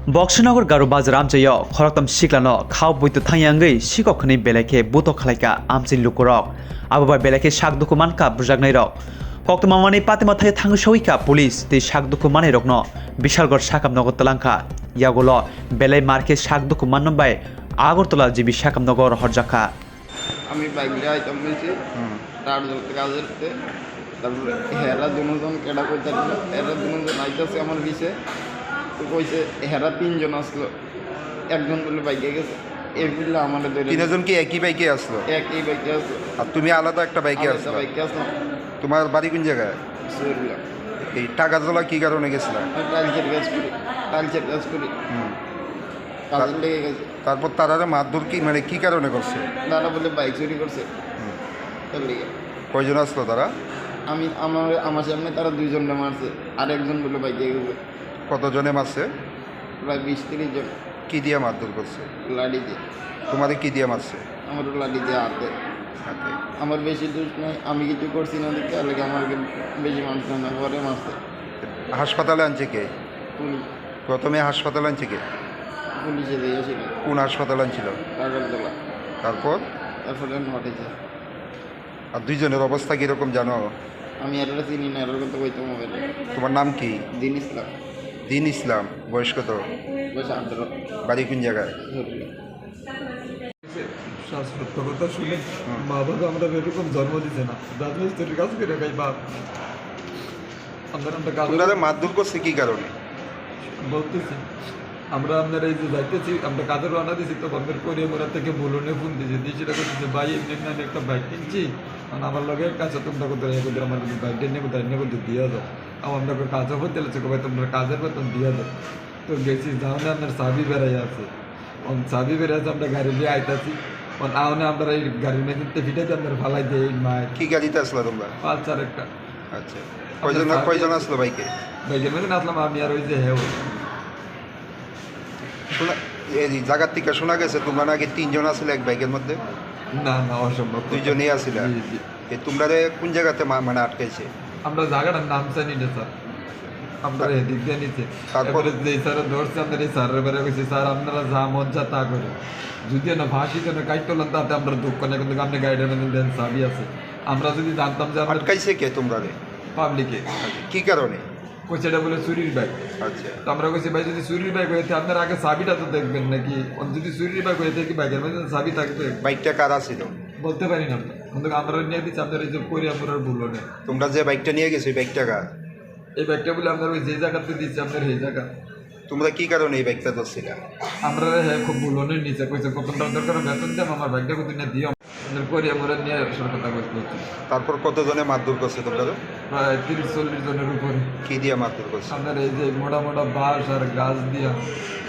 बक्सनगर गारो बाजार आमचायाव खरकतम सिक्लानो खाव बुइतो थांयांगै सिकखनि बेलेखे बुतो खलायका आमचिन लुकुरक आबोबा बेलेखे सागदुखु मानका बुजागनाय रक कक्तमामानि पातेमा थाय थांसौइका पुलिस ते सागदुखु मानै रकनो बिशालगढ़ साकामनगर तलांका यागोलो बेले मार्के सागदुखु माननबाय আগরতলা জিবি সাকামনগর হরজাকা আমি বাইক দিয়ে আইতাম বলছি তার ধরতে কাজ ধরতে তারপরে হেরা দুজন কেডা করতে এরা দুজন আইতাছে আমার পিছে তো কইছে হেরা তিনজন আসলো একজন বলে বাইকে গেছে এই বললে আমাদের ধরে তিনজন কি একই বাইকে আসলো? একই বাইকে আসলো। আর তুমি আলাদা একটা বাইকে আসলো? বাইকে আসলাম। তোমার বাড়ি কোন জায়গায়? সরিয়া। এই টাকাজলা কি কারণে গেছিলা? টাইলসের কাজ করি কাজে লেগে গেছে। তারপর তারা মারধর কি মানে কি কারণে করছে? তারা বলে বাইক চুরি করছে। কয়জন আসলো তারা? আমার সামনে তারা দুইজনে মারছে, আর একজন বলে বাইকে গেছে। কতজনে মারছে? প্রায় 20-30 জন। কি দিয়ে মারধর করছে? লাঠি দিয়ে। তোমাদের কি দিয়ে মারছে? আমার লাঠি দিয়ে হাতে। আমার বেশি দোষ নাই, আমি কিছু করছি না দেখে আলাদা আমার বেশি মানুষ না, পরে মারছে। হাসপাতালে আনছে কে? পুলিশ। প্রথমে হাসপাতালে আনছে কে? পুলিশে দিয়েছিল। কোন হাসপাতালে আনছিল? আগরতলা। তারপরে নটেছে। আর দুইজনের অবস্থা কীরকম জানো? আমি এর চিনি না, এর কথা কইতে মোবাইলে। তোমার নাম কি? দিন ইসলাম। দিন ইসলাম। বয়স কত? বয়স 18। বাড়ি কোন জায়গায়? সত্য কথা শুনে মা বাবা আমরা এরকম জন্ম দিতে না, রাজমিস্ত্রির কাজ করে খাই বাপ। আপনারা মারধর করছে কি কারণে? বলতেছি আমরা আপনার এই যে যাইতেছি, আমরা কাজের রান্না দিয়েছি তো বন্ধের করে মোড়া থেকে বলুনে ফোন দিয়েছি দিয়ে সেটা করতেছে ভাই এমনি আমি একটা বাইক কিনছি, কারণ আমার লগে কাছে তোমরা করতে আমার বাইকটা নেবো তাই নেবো দিয়ে যাও। আমরা কাজও হতে চলেছে ভাই তোমরা কাজের বেতন দিয়ে যাও। তো গেছি যাওনে আপনার চাবি বেড়াই আছে, চাবি বেড়ে আছে, আমরা গাড়ি নিয়ে আইতাছি আওনে আমরা এই গাড়ির মেঝিতে ফিটাইতে আপনার ফালাই দিয়ে মায়ের। কি গাড়িতে আসলো তোমরা? পালসার একটা। আচ্ছা, কয়জন আসলো বাইকে? বাইকের মধ্যে আসলাম আমি আর ওই যে শোনা এই জায়গার থেকে শোনা গেছে তোমরা নাকি 3 জন আসলে এক বাইকের মধ্যে? না অসম্ভব, 2 জনই আসলে। তোমরা কোন জায়গাতে মানে আটকাইছে? আমরা জায়গাটার নাম জানি না স্যার, আমরা এদিক দিয়ে নিচ্ছে। তারপরে যে স্যার ধরছে আপনার এই স্যারের বেড়ে গেছে, স্যার আপনারা যা মন যা তা করে, যদি না ফাঁসি যেন কাইট তোলেন তাতে আমরা দুঃখ নেই, কিন্তু আপনি গাইডের মধ্যে দেন চাবি আছে। আমরা যদি জানতাম যে আটকাইছে কে তোমরা? পাবলিকে। কি কারণে? সেটা বলে চুরির বাইক। আচ্ছা, তো আমরা কইছি ভাই যদি চুরির বাইক হয়েছে আপনার আগে চাবিটা তো দেখবেন নাকি, যদি চুরির বাইক হয়ে থাকে বাইকের মধ্যে চাবি থাকবে। বাইকটা কারা ছিল? বলতে পারি না, কিন্তু আমরা নিয়ে দিচ্ছি আপনার এই যে কোরিয়াপুরের ভুলো নেই। তোমরা যে বাইকটা নিয়ে গেছো এই বাইকটা কার? এই বাইকটা বলে আপনার ওই যে জায়গাতে দিচ্ছি আপনার এই জায়গা। তোমরা কি কারণে এই বাইকটা ধরছিল? আমরা খুব ভুলনের নিচে কইছে প্রথমটা দরকার বেতন দেব, আমার বাইকটা কোথায় নিয়ে দিও আপনার কোরিয়াপুরে নিয়ে আসার কথা বলতে। তারপর কতজনে মারধর করছে তোমরা? প্রায় 30-40 জনের উপরে। কি দিয়ে মারধর করছে? আপনার এই যে মোটা মোটা বাঁশ আর গাছ দিয়া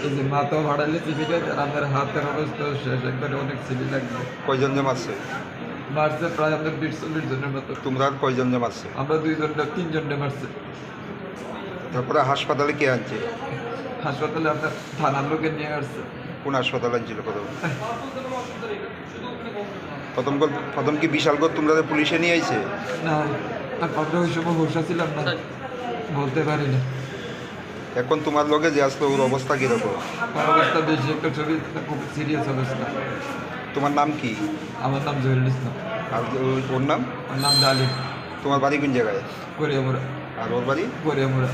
এই যে মাথাও ভাড়ালে চিপিটা, আর আপনার হাতের অবস্থা শেষ, একবারে অনেক চিপি লাগবে। কয়জন যে মারছে? মারছে প্রায় আপনার 20-40 জনের মতো। তোমরা আর কয়জন যে মারছে? আমরা 2 জন 3 জনকে মারছে। তারপরে হাসপাতালে কে আনছে? হাসপাতালে আপনার থানার লোকে নিয়ে আসছে। কোন হাসপাতালে আনছিল? প্রথম কি বিশালগড় তোমরা পুলিশে নিয়ে আইছে? না আমরা ওই সময় বসা ছিলাম না, বলতে পারি না। এখন তোমার লগে যে আসলো ওর অবস্থা কিরকম? আমার অবস্থা বেশি একটা ছবি, খুব সিরিয়াস অবস্থা। তোমার নাম কি? আমার নাম জহিরুল ইসলাম। আর ওর নাম? ওর নাম ডালিম। তোমার বাড়ি কোন জায়গায়? কোরিয়ামুড়া। আর ওর বাড়ি? কোরিয়ামুড়া।